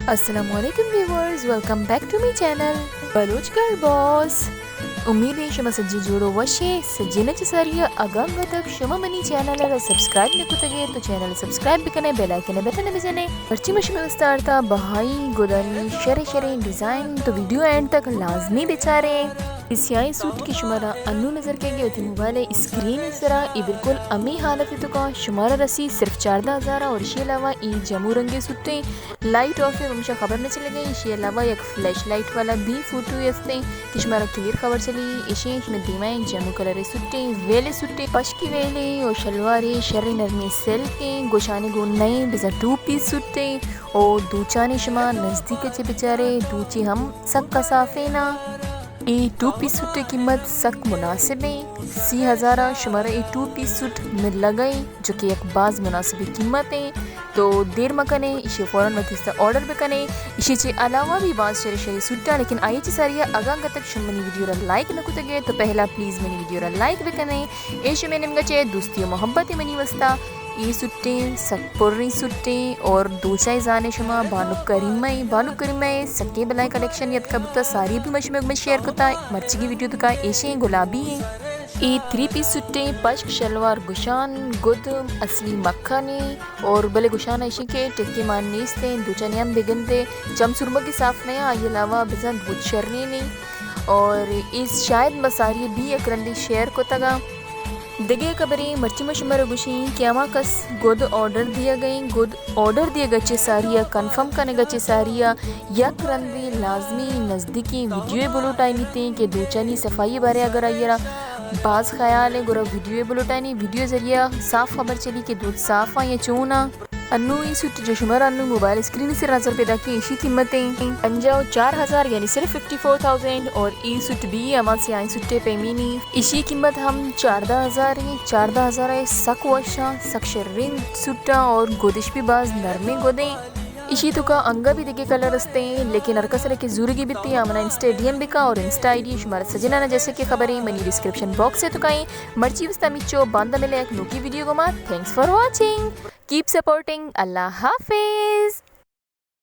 Assalamualaikum viewers, welcome back to my channel Baloch Girl Boss. उम्मीद है शमा सज्जी जोड़ो वशे सज्जी नचसारिया अगम तक शमा मनी चैनल अगर सब्सक्राइब नहीं कुतगे तो चैनल सब्सक्राइब भी कने बेल आइकन बटन भी जने पर्ची मशमे विस्तारता बहाई गोदानी शरे शरे डिजाइन तो वीडियो एंड तक लाजमी बेचारे इस सियाही सूट की शुमारा अन्नू नजर के गए मोबाइल स्क्रीन जरा ये बिल्कुल अमी हालत है तो का शुमारा रसी सिर्फ 14,000 और इसके अलावा ये जमू रंगे सूटे लाइट ऑफ है वमशा खबर न चले गई इसके अलावा एक फ्लैश लाइट वाला भी फोटो है कि शुमारा क्लियर खबर चली इसे इसमें दीवाएं जमू कलर सूटे वेले सूटे पश की वेले और शलवारे शर्री नरमी सेल के गोशाने गो नए बिजा 2 पीस सूटे और दूचाने शुमा नजदीक चे बेचारे दूची हम सक का साफे ना ये 2 पीस सूट की कीमत सक मुनासिब है 30,000 शुमारा ये 2 पीस सूट मिल लगाई जो कि एक बाज मुनासिब कीमत है तो देर मकने इसे फ़ौरन वतीस्ता ऑर्डर बेकने इसे चे अलावा भी बाज शरी शरी सूटा लेकिन आई ची सारिया अगांग तक शुमनी वीडियो रा लाइक न कुतगे तो पहला प्लीज मनी वीडियो रा लाइक बेकने ए शुमे निमगा चे दोस्ती मोहब्बत मनी वस्ता ये सुट्टे सकपुरी सुट्टे और दूसरा जाने शुमा बानु करीमई सके बलाई कलेक्शन यद कबूता सारी भी मशमेग में शेयर करता मर्ची की वीडियो तो का ऐसे गुलाबी है ये 3 पीस सुट्टे पश्क शलवार गुशान गुद असली मक्खनी और बले गुशान ऐसी के टिक्की मान नीस्ते दूचने हम बिगनते चमसुरमा की साफ नया ये अलावा बिजन बुद शरनी नहीं और इस शायद मसारी भी एक रंडी शेयर को तगा दिगे कबरी मर्ची मशमर गुशी क्यामा कस गुद ऑर्डर दिया गच्चे सारिया कंफर्म करने गच्चे सारिया यक रंदी लाजमी नज़दीकी वीडियो बुलुटाइनी थे कि दूचनी सफाई बारे अगर आइएरा बाज ख्याल है गोरा वीडियो बुलुटाइनी वीडियो जरिया साफ खबर चली कि दूध साफ आए चूना अन्नू ई सूट जो शुमार अन्नू मोबाइल स्क्रीन से नजर पैदा की इसी कीमतें पंजाओ 4,000 यानी सिर्फ 54,000 और ई सूट भी अमा से आई सूटे पेमीनी इसी कीमत हम 14,000 है 14,000 है सक वशा सक शर्रिन सूटा और गोदिश भी बाज नरमे गोदे इसी तो का अंगा भी दिखे कलर रस्ते लेकिन अरकसर के जूरी की बित्ती आमना इंस्टाडियम बिका और इंस्टा आईडी शुमारा सजना ना जैसे कि खबरें मनी डिस्क्रिप्शन बॉक्स से तो कहीं मर्ची वस्ता मिचो बांधा मिले एक नोकी वीडियो को मार thanks for watching keep supporting Allah Hafiz.